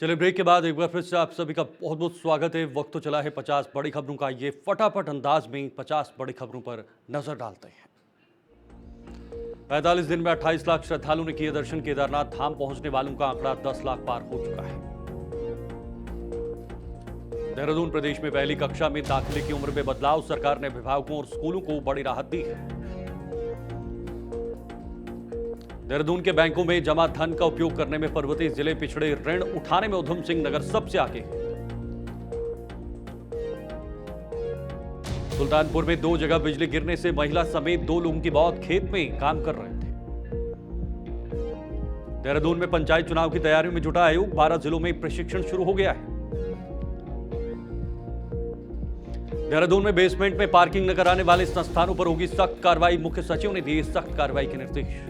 चलिए ब्रेक के बाद एक बार फिर से आप सभी का बहुत बहुत स्वागत है। वक्त तो चला है 50 बड़ी खबरों का। ये फटाफट अंदाज में 50 बड़ी खबरों पर नजर डालते हैं। 45 दिन में 28 लाख श्रद्धालुओं ने किए दर्शन। केदारनाथ धाम पहुंचने वालों का आंकड़ा 10 लाख पार हो चुका है। देहरादून प्रदेश में पहली कक्षा में दाखिले की उम्र में बदलाव। सरकार ने अभिभावकों और स्कूलों को बड़ी राहत दी है। देहरादून के बैंकों में जमा धन का उपयोग करने में पर्वतीय जिले पिछड़े। ऋण उठाने में उधम सिंह नगर सबसे आगे। सुल्तानपुर में 2 जगह बिजली गिरने से महिला समेत 2 लोगों की मौत। खेत में काम कर रहे थे। देहरादून में पंचायत चुनाव की तैयारियों में जुटा आयोग। 12 जिलों में प्रशिक्षण शुरू हो गया है। देहरादून में बेसमेंट में पार्किंग न कराने वाले संस्थानों पर होगी सख्त कार्रवाई। मुख्य सचिव ने दिए सख्त कार्रवाई के निर्देश।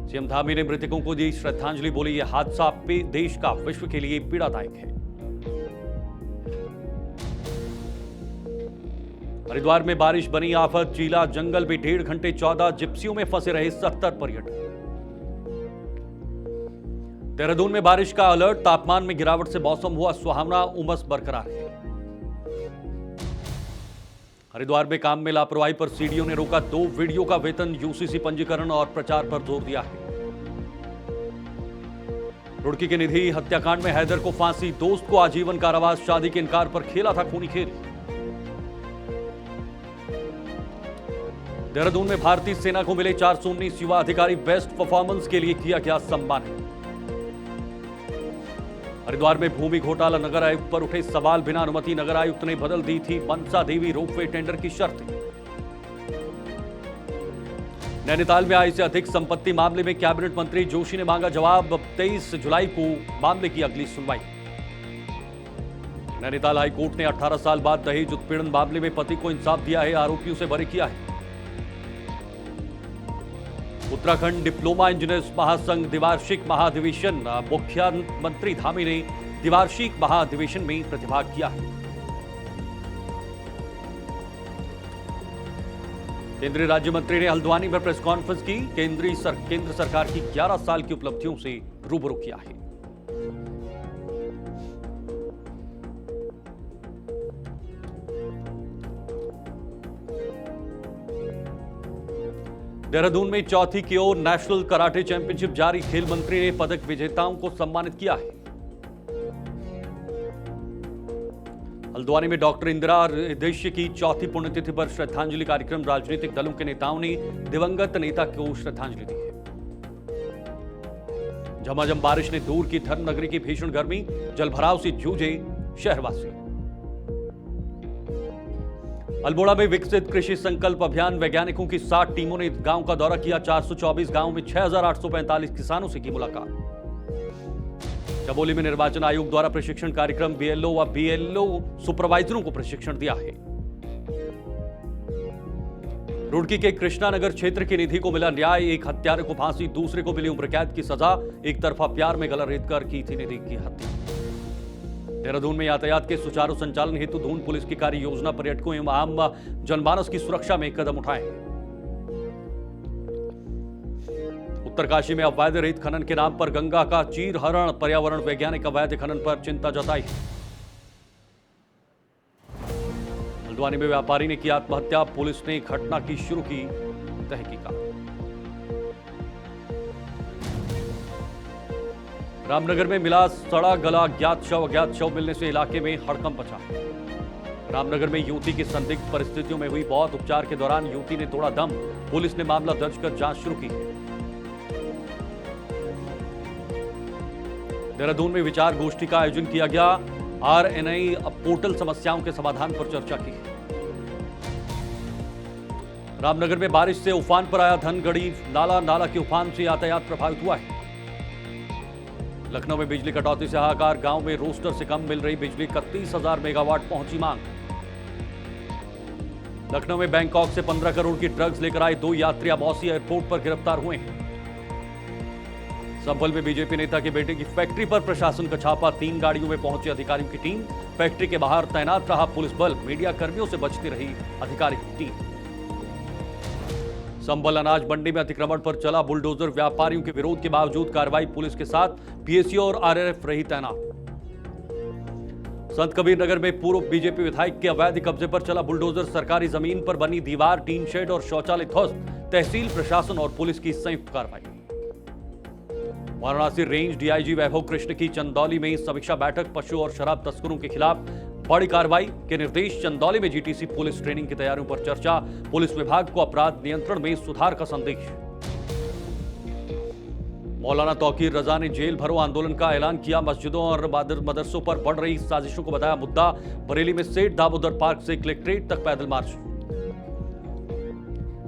सीएम धामी ने मृतकों को दी श्रद्धांजलि। बोली यह हादसा देश का विश्व के लिए पीड़ादायक है। हरिद्वार में बारिश बनी आफत। चीला जंगल में 1.5 घंटे 14 जिप्सियों में फंसे रहे 70 पर्यटक। देहरादून में बारिश का अलर्ट। तापमान में गिरावट से मौसम हुआ सुहावना। उमस बरकरार है। हरिद्वार में काम में लापरवाही पर सीडीओ ने रोका 2 वीडियो का वेतन। यूसीसी पंजीकरण और प्रचार पर जोर दिया है। रुड़की के निधि हत्याकांड में हैदर को फांसी। दोस्त को आजीवन कारावास। शादी के इनकार पर खेला था खूनी खेल। देहरादून में भारतीय सेना को मिले 419 युवा अधिकारी। बेस्ट परफॉर्मेंस के लिए किया गया सम्मानित। हरिद्वार में भूमि घोटाला। नगर आयुक्त पर उठे सवाल। बिना अनुमति नगर आयुक्त ने बदल दी थी मनसा देवी रोपवे टेंडर की शर्तें। नैनीताल में आय से अधिक संपत्ति मामले में कैबिनेट मंत्री जोशी ने मांगा जवाब। 23 जुलाई को मामले की अगली सुनवाई। नैनीताल हाईकोर्ट ने 18 साल बाद दहेज उत्पीड़न मामले में पति को इंसाफ दिया है। आरोपियों से बरी किया है। उत्तराखंड डिप्लोमा इंजीनियर्स महासंघ द्विवार्षिक महाधिवेशन। मुख्यमंत्री धामी ने द्विवार्षिक महाधिवेशन में प्रतिभाग किया है। केंद्रीय राज्य मंत्री ने हल्द्वानी में प्रेस कॉन्फ्रेंस की। केंद्र सरकार की 11 साल की उपलब्धियों से रूबरू किया है। देहरादून में चौथी की ओर नेशनल कराटे चैंपियनशिप जारी। खेल मंत्री ने पदक विजेताओं को सम्मानित किया है। हल्द्वानी में डॉक्टर इंदिरा हृदय की चौथी पुण्यतिथि पर श्रद्धांजलि कार्यक्रम। राजनीतिक दलों के नेताओं ने दिवंगत नेता को श्रद्धांजलि दी है। झमाझम बारिश ने दूर की धर्मनगरी की भीषण गर्मी। जलभराव से जूझे शहरवासी। अल्मोड़ा में विकसित कृषि संकल्प अभियान। वैज्ञानिकों की 60 टीमों ने गांव का दौरा किया। 424 गांवों में 6845 किसानों से की मुलाकात। चमोली में निर्वाचन आयोग द्वारा प्रशिक्षण कार्यक्रम। बीएलओ व बीएलओ सुपरवाइजरों को प्रशिक्षण दिया है। रुड़की के कृष्णानगर क्षेत्र की निधि को मिला न्याय। एक हत्यारे को फांसी, दूसरे को मिली उम्र कैद की सजा। एक तरफा प्यार में गला रेत कर की थी निधि की हत्या। देहरादून में यातायात के सुचारू संचालन हेतु धून पुलिस की कार्य योजना पर्यटकों एवं आम जनमानस की सुरक्षा में कदम उठाए। उत्तरकाशी में अवैध रेत खनन के नाम पर गंगा का चीरहरण। पर्यावरण वैज्ञानिक अवैध खनन पर चिंता जताई। हल्द्वानी में व्यापारी ने की आत्महत्या। पुलिस ने घटना की शुरू की तहकीकात। रामनगर में मिला सड़ा गला अज्ञात शव मिलने से इलाके में हड़कंप मचा। रामनगर में युवती की संदिग्ध परिस्थितियों में हुई मौत। उपचार के दौरान युवती ने तोड़ा दम। पुलिस ने मामला दर्ज कर जांच शुरू की है। देहरादून में विचार गोष्ठी का आयोजन किया गया। आरएनआई पोर्टल समस्याओं के समाधान पर चर्चा की। रामनगर में बारिश से उफान पर आया धनगढ़ी नाला के उफान से यातायात प्रभावित हुआ है। लखनऊ में बिजली कटौती से हाहाकार। गांव में रोस्टर से कम मिल रही बिजली। 31,000 मेगावाट पहुंची मांग। लखनऊ में बैंकॉक से 15 करोड़ की ड्रग्स लेकर आए 2 यात्री अमौसी एयरपोर्ट पर गिरफ्तार हुए हैं। संभल में बीजेपी नेता के बेटे की फैक्ट्री पर प्रशासन का छापा। 3 गाड़ियों में पहुंची अधिकारियों की टीम। फैक्ट्री के बाहर तैनात रहा पुलिस बल। मीडिया कर्मियों से बचती रही अधिकारी की टीम। संभल अनाज मंडी में अतिक्रमण पर चला बुलडोजर, व्यापारियों के विरोध के बावजूद कार्रवाई, पुलिस के साथ पीएसयू और आरआरएफ रही तैनात। संत कबीर नगर में पूर्व बीजेपी विधायक के अवैध कब्जे पर चला बुलडोजर, सरकारी जमीन पर बनी दीवार, टीन शेड और शौचालय ध्वस्त, तहसील प्रशासन और पुलिस की संयुक्त कार्रवाई। वाराणसी रेंज डीआईजी वैभव कृष्ण की चंदौली में समीक्षा बैठक, पशु और शराब तस्करों के खिलाफ बड़ी कार्रवाई के निर्देश। चंदौली में जीटीसी पुलिस ट्रेनिंग की तैयारियों पर चर्चा, पुलिस विभाग को अपराध नियंत्रण में सुधार का संदेश। मौलाना तौकीर रजा ने जेल भरो आंदोलन का ऐलान किया, मस्जिदों और मदरसों पर बढ़ रही साजिशों को बताया मुद्दा। बरेली में सेठ दामोदर पार्क से कलेक्ट्रेट तक पैदल मार्च।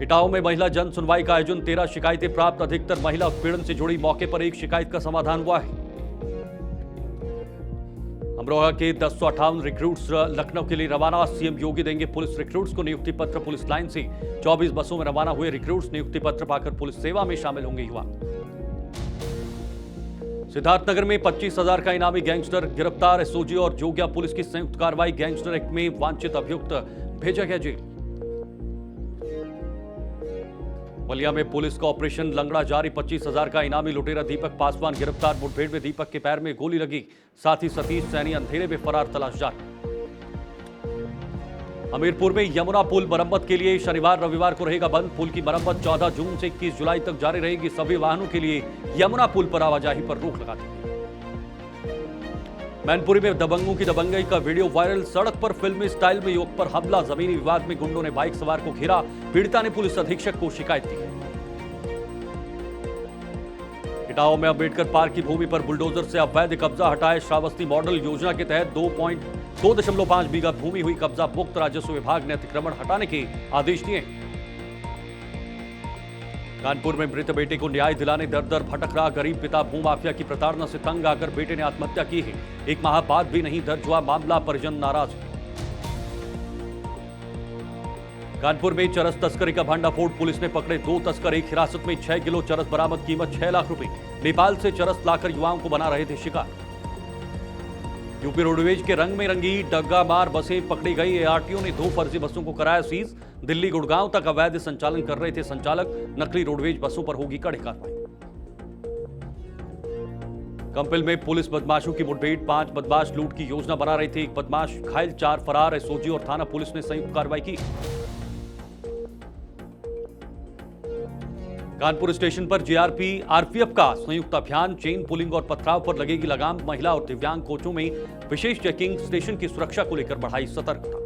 इटावा में महिला जन सुनवाई का आयोजन, 13 शिकायतें प्राप्त, अधिकतर महिला उत्पीड़न से जुड़ी, मौके पर एक शिकायत का समाधान हुआ है। अमरोहा के 1058 रिक्रूट्स लखनऊ के लिए रवाना, सीएम योगी देंगे पुलिस रिक्रूट्स को नियुक्ति पत्र। पुलिस लाइन से 24 बसों में रवाना हुए रिक्रूट्स, नियुक्ति पत्र पाकर पुलिस सेवा में शामिल होंगे युवा। सिद्धार्थनगर में 25,000 का इनामी गैंगस्टर गिरफ्तार, एसओजी और जोगिया पुलिस की संयुक्त कार्रवाई, गैंगस्टर एक्ट में वांछित अभियुक्त भेजा गया जेल। बलिया में पुलिस का ऑपरेशन लंगड़ा जारी, 25,000 का इनामी लुटेरा दीपक पासवान गिरफ्तार, मुठभेड़ में दीपक के पैर में गोली लगी, साथ ही सतीश सैनी अंधेरे में फरार, तलाश जारी। हमीरपुर में यमुना पुल मरम्मत के लिए शनिवार रविवार को रहेगा बंद, पुल की मरम्मत 14 जून से 21 जुलाई तक जारी रहेगी, सभी वाहनों के लिए यमुना पुल पर आवाजाही पर रोक लगा दी गई। मैनपुरी में दबंगों की दबंगई का वीडियो वायरल, सड़क पर फिल्मी स्टाइल में युवक पर हमला, जमीनी विवाद में गुंडों ने बाइक सवार को घेरा, पीड़िता ने पुलिस अधीक्षक को शिकायत दी। इटावा में अंबेडकर पार्क की भूमि पर बुलडोजर से अवैध कब्जा हटाए, श्रावस्ती मॉडल योजना के तहत 2.5 बीघा भूमि हुई कब्जा मुक्त, राजस्व विभाग ने अतिक्रमण हटाने के आदेश दिए। कानपुर में मृत बेटे को न्याय दिलाने दर दर भटक रहा गरीब पिता, भूमाफिया की प्रताड़ना से तंग आकर बेटे ने आत्महत्या की है, 1 माह बाद भी नहीं दर्ज हुआ मामला, परिजन नाराज। कानपुर में चरस तस्करी का भंडाफोड़, पुलिस ने पकड़े 2 तस्कर, एक हिरासत में 6 किलो चरस बरामद, कीमत 6 लाख रुपए। नेपाल से चरस लाकर युवाओं को बना रहे थे शिकार। यूपी रोडवेज के रंग में रंगी डग्गा मार बसें पकड़ी गई, एआरटीओ ने 2 फर्जी बसों को कराया सीज, दिल्ली गुड़गांव तक अवैध संचालन कर रहे थे संचालक, नकली रोडवेज बसों पर होगी कड़ी कार्रवाई। कंपिल में पुलिस बदमाशों की मुठभेड़, 5 बदमाश लूट की योजना बना रहे थे, 1 बदमाश घायल, 4 फरार, एसओजी और थाना पुलिस ने संयुक्त कार्रवाई की। कानपुर स्टेशन पर जीआरपी आरपीएफ का संयुक्त अभियान, चेन पुलिंग और पथराव पर लगेगी लगाम, महिला और दिव्यांग कोचों में विशेष चेकिंग, स्टेशन की सुरक्षा को लेकर बढ़ाई सतर्कता।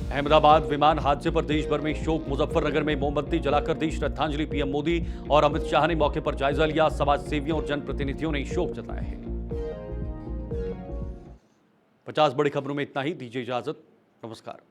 अहमदाबाद विमान हादसे पर देश भर में शोक, मुजफ्फरनगर में मोमबत्ती जलाकर दी श्रद्धांजलि, पीएम मोदी और अमित शाह ने मौके पर जायजा लिया, समाज सेवियों और जनप्रतिनिधियों ने शोक जताया है। 50 बड़ी खबरों में इतना ही, दीजिए इजाजत, नमस्कार।